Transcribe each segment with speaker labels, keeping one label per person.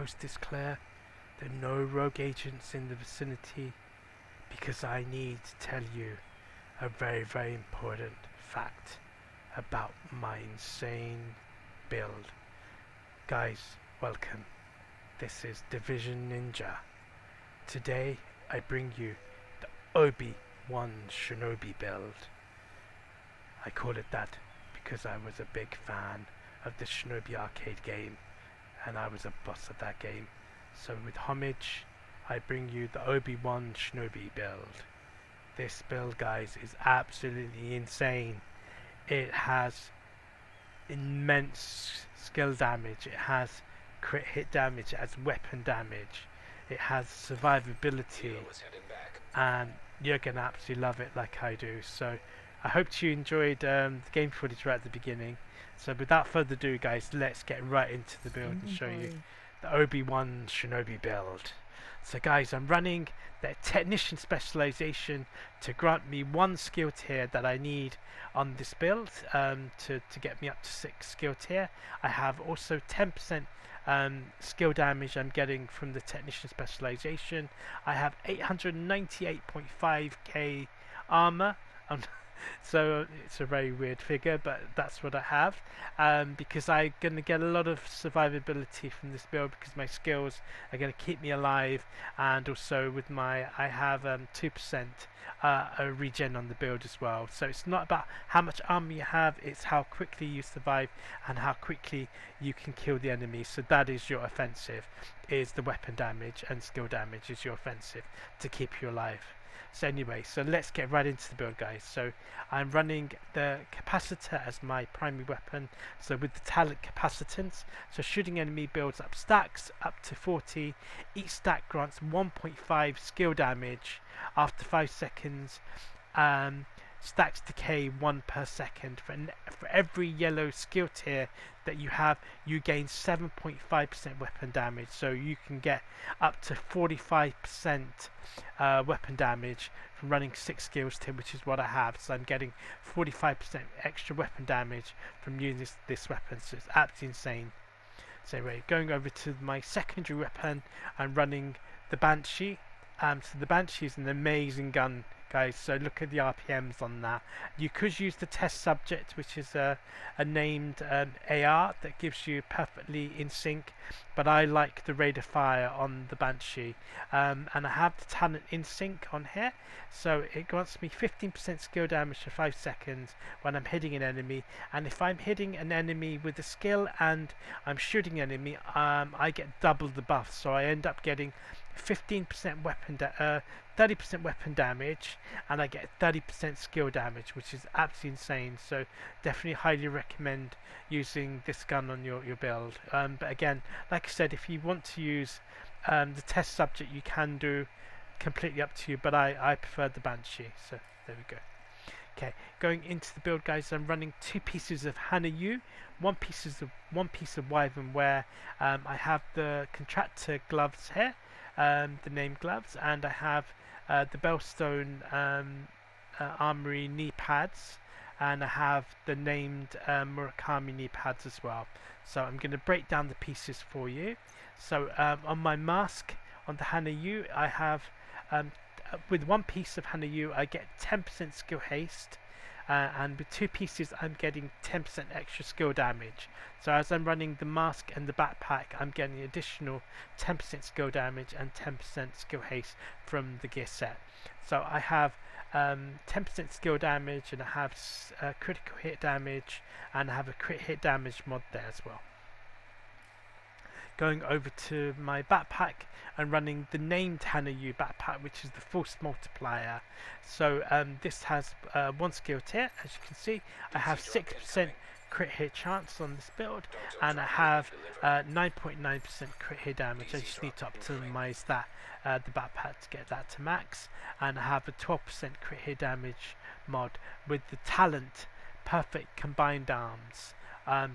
Speaker 1: coast is clear. There are no rogue agents in the vicinity, because I need to tell you a very, very important fact about my insane build. Guys, welcome. This is DivisioNinja. Today I bring you the Obi-Wan Shinobi build. I call it that because I was a big fan of the Shinobi arcade game, and I was a boss of that game. So with homage, I bring you the Obi-Wan Shinobi build. This build, guys, is absolutely insane. It has immense skill damage, it has crit hit damage, it has weapon damage, it has survivability, and you're gonna absolutely love it like I do. So I hope you enjoyed the game footage right at the beginning. So without further ado, guys, let's get right into the build and show you the Obi-Wan Shinobi build. So guys, I'm running the technician specialization to grant me 1 skill tier that I need on this build to get me up to 6 skill tier. I have also 10% skill damage I'm getting from the technician specialization. I have 898.5k armor. So it's a very weird figure, but that's what I have, because I'm going to get a lot of survivability from this build because my skills are going to keep me alive, and also with my I have 2% regen on the build as well. So it's not about how much armor you have, it's how quickly you survive and how quickly you can kill the enemy. So that is your offensive, is the weapon damage, and skill damage is your offensive to keep you alive. So anyway, so let's get right into the build, guys. So I'm running the capacitor as my primary weapon, so with the talent capacitance, so shooting enemy builds up stacks up to 40. Each stack grants 1.5 skill damage after 5 seconds. Stacks decay 1 per second. For every yellow skill tier that you have, you gain 7.5% weapon damage, so you can get up to 45% weapon damage from running 6 skills tier, which is what I have. So I'm getting 45% extra weapon damage from using this weapon, so it's absolutely insane. So anyway, going over to my secondary weapon, I'm running the Banshee. So the Banshee is an amazing gun, guys. So look at the RPMs on that. You could use the test subject, which is a named AR that gives you perfectly in sync, but I like the rate of fire on the Banshee, and I have the talent in sync on here, so it grants me 15% skill damage for 5 seconds when I'm hitting an enemy, and if I'm hitting an enemy with a skill and I'm shooting an enemy, I get double the buff, so I end up getting 15% weapon 30% weapon damage, and I get 30% skill damage, which is absolutely insane. So definitely highly recommend using this gun on your build. But again, like I said, if you want to use the test subject, you can do, completely up to you, but I prefer the Banshee. So there we go. Okay, going into the build, guys, I'm running 2 pieces of Hanayu, one piece of Wyvern wear. I have the contractor gloves here, the name gloves, and I have the Bellstone Armory knee pads, and I have the named Murakami knee pads as well. So I'm going to break down the pieces for you. So on my mask, on the Hanayu, I have with 1 piece of Hanayu I get 10% skill haste, and with 2 pieces I'm getting 10% extra skill damage. So as I'm running the mask and the backpack, I'm getting additional 10% skill damage and 10% skill haste from the gear set. So I have 10% skill damage, and I have critical hit damage, and I have a crit hit damage mod there as well. Going over to my backpack, I'm running the named Hanayu backpack, which is the force multiplier. So this has 1 skill tier, as you can see. I have 6% crit hit chance on this build, and I have 9.9% crit hit damage. I just need to optimize that the backpack to get that to max, and I have a 12% crit hit damage mod with the talent perfect combined arms.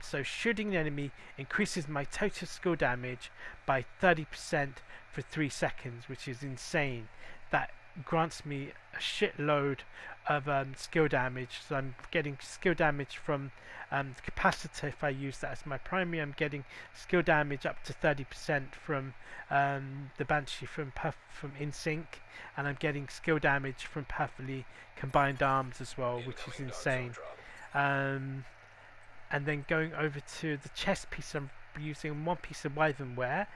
Speaker 1: So shooting an enemy increases my total skill damage by 30% for 3 seconds, which is insane. That grants me a shitload of skill damage. So I'm getting skill damage from the capacitor. If I use that as my primary, I'm getting skill damage up to 30% from the Banshee from InSync, and I'm getting skill damage from perfectly combined arms as well, which is insane. And then going over to the chest piece, I'm using one piece of Wyvernware.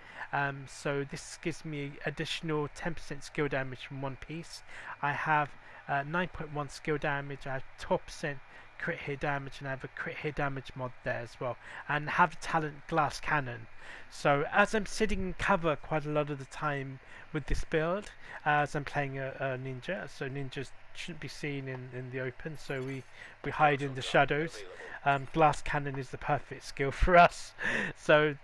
Speaker 1: So this gives me additional 10% skill damage from one piece. I have 9.1 skill damage, I have 12% crit hit damage, and I have a crit hit damage mod there as well, and have a talent Glass Cannon. So as I'm sitting in cover quite a lot of the time with this build, as I'm playing a ninja, so ninjas shouldn't be seen in the open, so we hide in the shadows. Glass Cannon is the perfect skill for us. So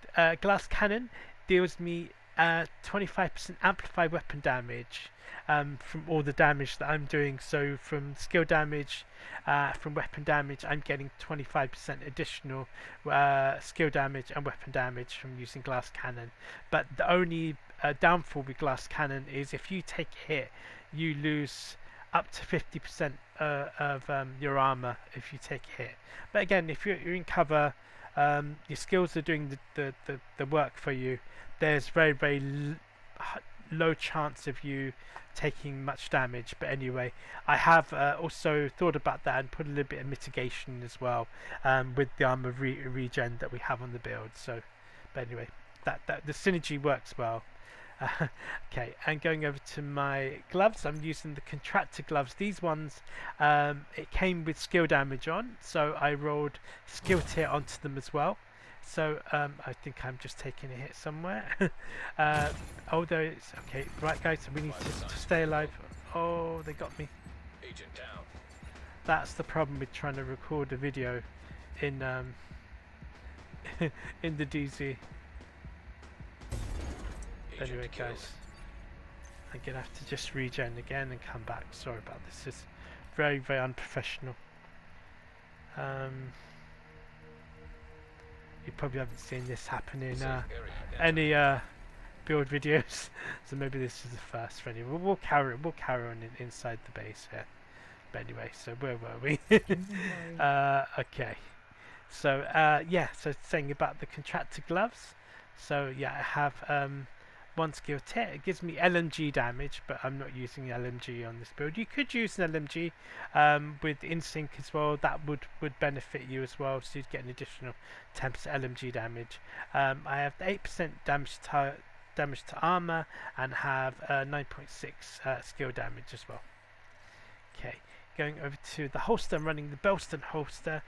Speaker 1: Glass Cannon deals me 25% amplified weapon damage from all the damage that I'm doing. So from skill damage, from weapon damage, I'm getting 25% additional skill damage and weapon damage from using Glass Cannon. But the only downfall with Glass Cannon is if you take a hit, you lose up to 50% of your armor if you take a hit. But again, if you're in cover, your skills are doing the work for you. There's very low chance of you taking much damage. But anyway, I have also thought about that and put a little bit of mitigation as well with the armor regen that we have on the build. So, but anyway, that the synergy works well. Okay, and going over to my gloves, I'm using the contractor gloves. These ones, it came with skill damage on, so I rolled skill tier onto them as well. So I think I'm just taking a hit somewhere. Although it's okay, right guys, so we need to stay alive. Oh, they got me. Agent down. That's the problem with trying to record a video in in the DZ. Anyway guys, I'm gonna have to just regen again and come back. Sorry about this, it's very unprofessional. You probably haven't seen this happen in any build videos, so maybe this is the first for anyone. We'll carry on inside the base here. But anyway, so where were we? Okay, so yeah, so saying about the contractor gloves. So yeah, I have one skill tier. It gives me LMG damage, but I'm not using LMG on this build. You could use an LMG with InSync as well. That would benefit you as well, so you'd get an additional 10% LMG damage. I have 8% damage to armor and have 9.6 skill damage as well. Okay, going over to the holster, I'm running the Belston holster.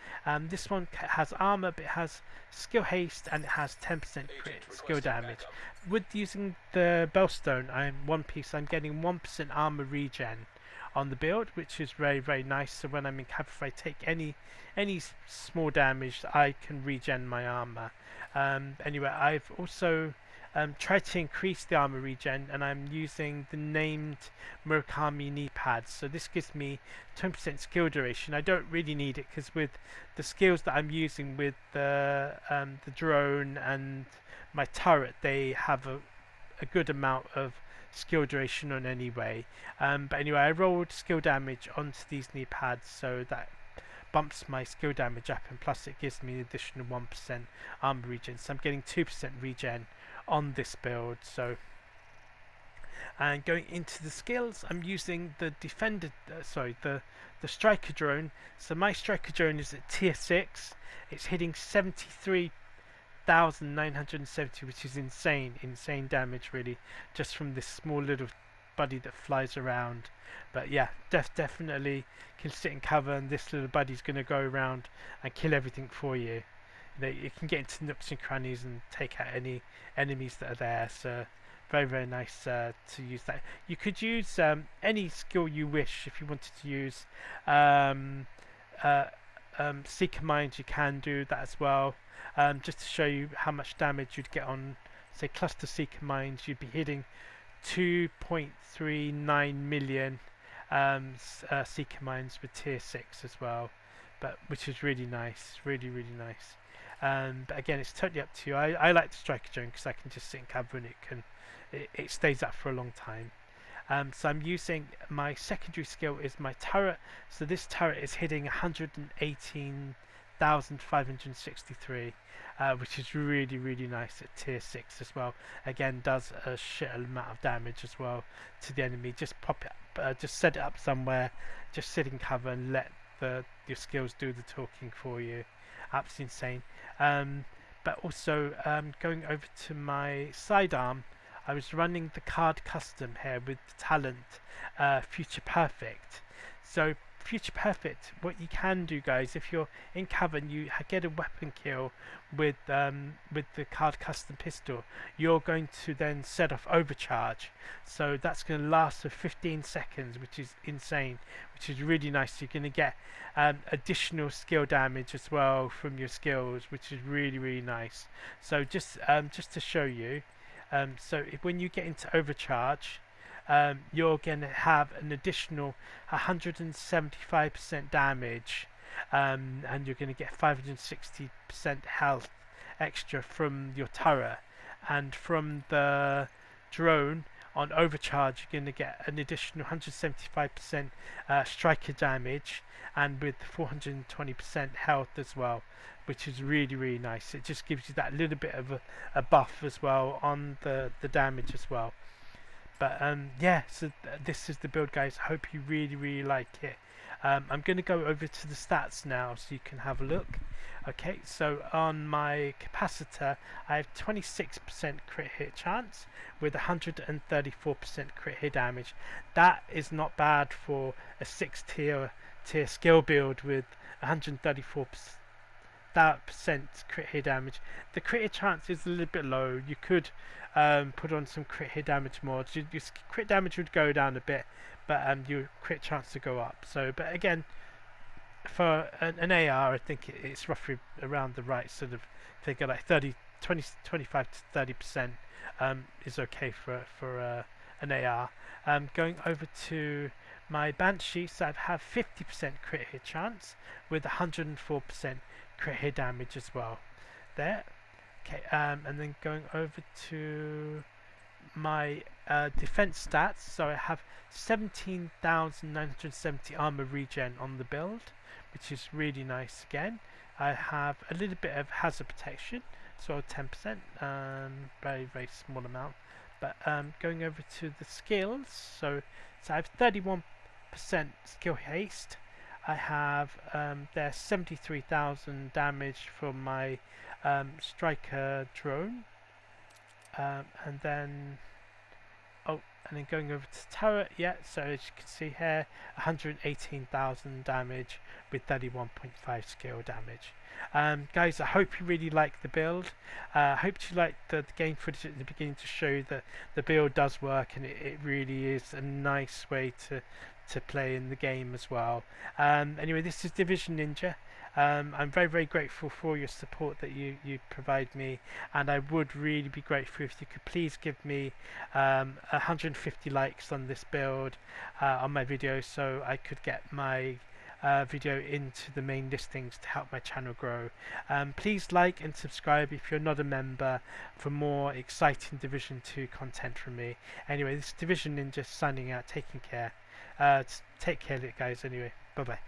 Speaker 1: This one has armor, but it has skill haste and it has 10% crit skill damage. With using the Bellstone, I'm getting 1% armor regen on the build, which is very nice. So when I'm in cover, if I take any small damage, I can regen my armor. Anyway, I've also tried to increase the armor regen, and I'm using the named Murakami knee pads. So this gives me 20% skill duration. I don't really need it because with the skills that I'm using with the drone and my turret, they have a good amount of skill duration on anyway. But anyway, I rolled skill damage onto these knee pads, so that bumps my skill damage up, and plus it gives me an additional 1% armor regen. So I'm getting 2% regen on this build. So, and going into the skills, I'm using the the striker drone. So my striker drone is at tier 6. It's hitting 73,970, which is insane damage really, just from this small little buddy that flies around. But yeah, definitely can sit in cover, and this little buddy's going to go around and kill everything for you. You can get into nooks and crannies and take out any enemies that are there. So very nice to use that. You could use any skill you wish. If you wanted to use Seeker Mines, you can do that as well. Just to show you how much damage you'd get on, say, Cluster Seeker Mines, you'd be hitting 2.39 million Seeker Mines with tier 6 as well, but which is really nice, really nice. But again, it's totally up to you. I like the striker drone because I can just sit in cover and it stays up for a long time. So I'm using my secondary skill is my turret. So this turret is hitting 118,563, which is really nice at tier 6 as well. Again, does a shit amount of damage as well to the enemy. Just pop it up, just set it up somewhere, just sit in cover and let your skills do the talking for you. Absolutely insane. But also going over to my sidearm, I was running the card custom here with the talent Future Perfect. So Future Perfect, what you can do, guys, if you're in cover and you get a weapon kill with the card custom pistol, you're going to then set off overcharge. So that's going to last for 15 seconds, which is insane, which is really nice. You're going to get additional skill damage as well from your skills, which is really nice. So just to show you, so when you get into overcharge, you're going to have an additional 175% damage, and you're going to get 560% health extra from your turret, and from the drone on overcharge you're going to get an additional 175% striker damage, and with 420% health as well, which is really nice. It just gives you that little bit of a buff as well on the damage as well. But yeah, so this is the build, guys. I hope you really like it. I'm going to go over to the stats now so you can have a look. Okay, so on my capacitor I have 26% crit hit chance with 134% crit hit damage. That is not bad for a 6 tier skill build with 134% crit hit damage. The crit hit chance is a little bit low. You could put on some crit hit damage mods. Your crit damage would go down a bit, but your crit chance to go up. So, but again, for an AR, I think it's roughly around the right sort of figure, like 25 to 30% is okay for an AR. Going over to my Banshee, so I have 50% crit hit chance with 104% crit hit damage as well. There. Okay, and then going over to my defense stats, so I have 17,970 armor regen on the build, which is really nice. Again, I have a little bit of hazard protection, so 10%, very small amount. But going over to the skills, so I have 31% skill haste. I have there's 73,000 damage from my striker drone, and then going over to the turret, yeah, so as you can see here, 118,000 damage with 31.5 skill damage. Guys, I hope you really like the build. I hope you like the game footage at the beginning to show that the build does work, and it really is a nice way to play in the game as well. Anyway, this is DivisioNinja. I'm very grateful for your support that you provide me, and I would really be grateful if you could please give me 150 likes on this build, on my video, so I could get my video into the main listings to help my channel grow. Please like and subscribe if you're not a member for more exciting Division 2 content from me. Anyway, this is DivisioNinja signing out, taking care. Take care, guys. Anyway, bye bye.